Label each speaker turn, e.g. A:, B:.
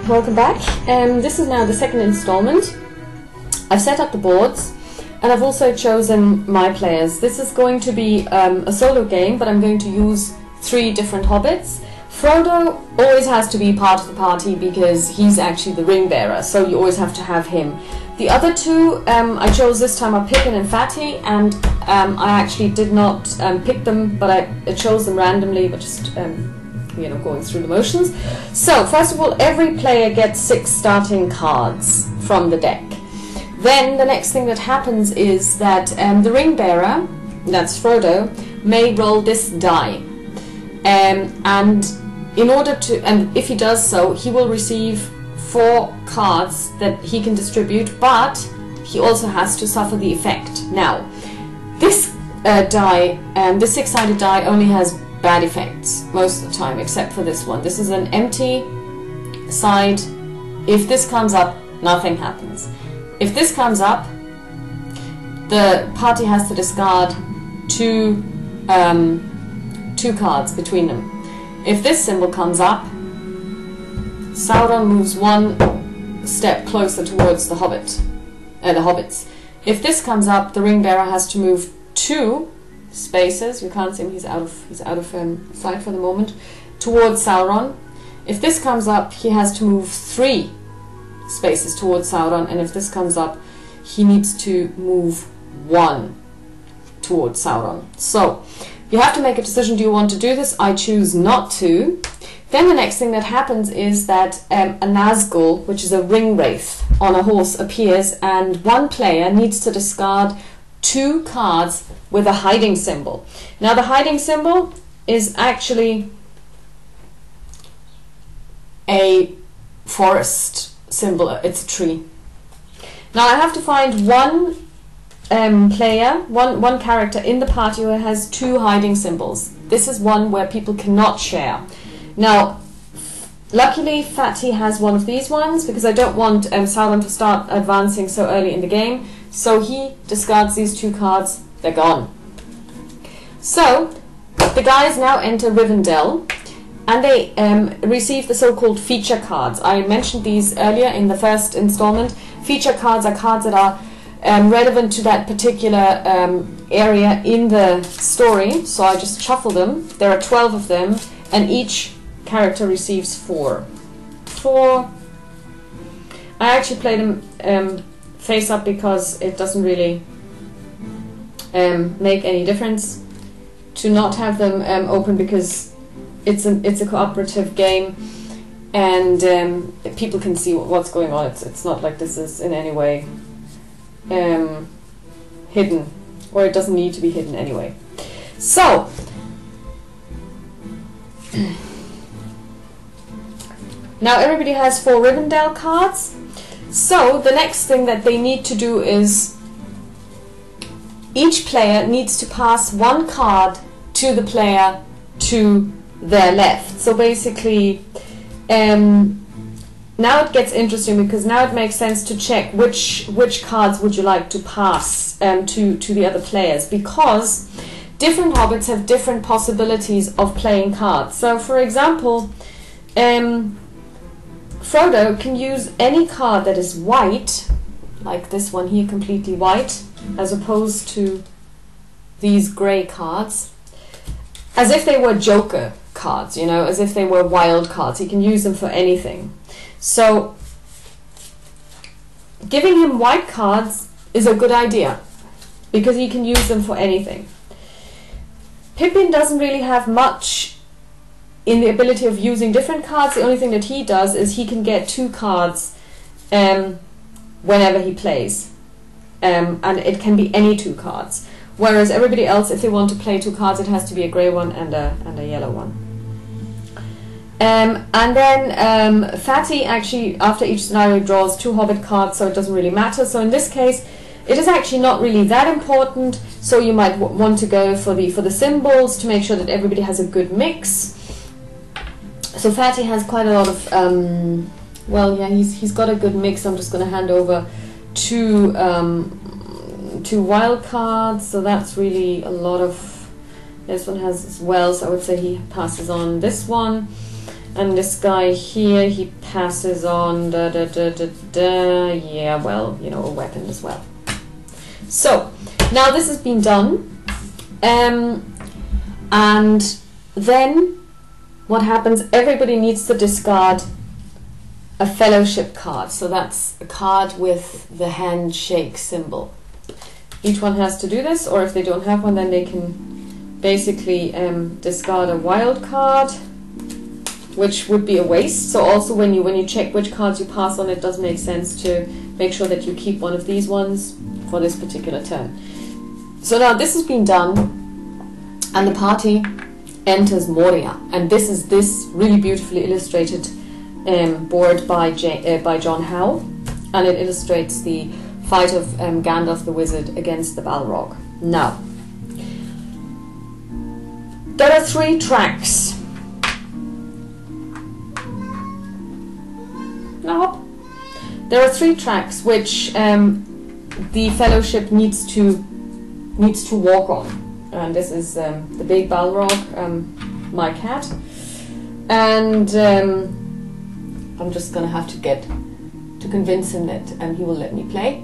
A: Welcome back. This is now the second installment. I've set up the boards and I've also chosen my players. This is going to be a solo game, but I'm going to use 3 different hobbits. Frodo always has to be part of the party because he's actually the ring bearer, so you always have to have him. The other 2 I chose this time are Pippin and Fatty, and I actually did not pick them, but I chose them randomly, but just going through the motions. So first of all, every player gets 6 starting cards from the deck. Then the next thing that happens is that the ring bearer, that's Frodo, may roll this die, and in order to, and if he does so, he will receive 4 cards that he can distribute, but he also has to suffer the effect. Now, this die, this 6-sided die, only has bad effects most of the time, except for this one. This is an empty side. If this comes up, nothing happens. If this comes up, the party has to discard 2 cards between them. If this symbol comes up, Sauron moves 1 step closer towards the hobbits. If this comes up, the ring bearer has to move 2 spaces. You can't see him; he's out of sight for the moment. Towards Sauron. If this comes up, he has to move 3 spaces towards Sauron, and if this comes up, he needs to move 1 towards Sauron. So you have to make a decision. Do you want to do this? I choose not to. Then the next thing that happens is that a Nazgul, which is a ring wraith on a horse, appears, and one player needs to discard 2 cards with a hiding symbol. Now the hiding symbol is actually a forest symbol. It's a tree. Now I have to find one one character in the party who has 2 hiding symbols. This is one where people cannot share. Now, luckily Fatty has one of these ones because I don't want Sauron to start advancing so early in the game. So he discards these 2 cards. They're gone. So the guys now enter Rivendell, and they receive the so-called feature cards. I mentioned these earlier in the first installment. Feature cards are cards that are relevant to that particular area in the story. So I just shuffle them. There are 12 of them, and each character receives 4. I actually play them face up because it doesn't really make any difference to not have them open, because it's a cooperative game, and people can see what's going on. It's not like this is in any way hidden, or it doesn't need to be hidden anyway. So now everybody has 4 Rivendell cards. So the next thing that they need to do is each player needs to pass 1 card to the player to their left. So basically, now it gets interesting, because now it makes sense to check which cards would you like to pass to the other players, because different hobbits have different possibilities of playing cards. So for example, Frodo can use any card that is white, like this one here, completely white, as opposed to these grey cards, as if they were Joker cards, as if they were wild cards. He can use them for anything. So giving him white cards is a good idea, because he can use them for anything. Pippin doesn't really have much in the ability of using different cards. The only thing that he does is he can get 2 cards whenever he plays, and it can be any 2 cards. Whereas everybody else, if they want to play 2 cards, it has to be a grey one and a yellow one. And then Fatty actually, after each scenario, draws 2 hobbit cards, so it doesn't really matter. So in this case, it is actually not really that important. So you might want to go for the symbols to make sure that everybody has a good mix. So Fatty has quite a lot of, well, yeah, he's got a good mix. I'm just going to hand over 2 wild cards, so that's really a lot of. This one has as well, so I would say he passes on this one. And this guy here, he passes on yeah, well, you know, a weapon as well. So now this has been done, and then what happens, everybody needs to discard a fellowship card. So that's a card with the handshake symbol. Each one has to do this, or if they don't have one, then they can basically discard a wild card, which would be a waste. So also when you check which cards you pass on, it does make sense to make sure that you keep one of these ones for this particular turn. So now this has been done, and the party enters Moria, and this is this really beautifully illustrated board by John Howe, and it illustrates the fight of Gandalf the Wizard against the Balrog. Now, there are 3 tracks. No. There are 3 tracks which the Fellowship needs to walk on, and this is the big Balrog, my cat, and I'm just gonna have to convince him that he will let me play.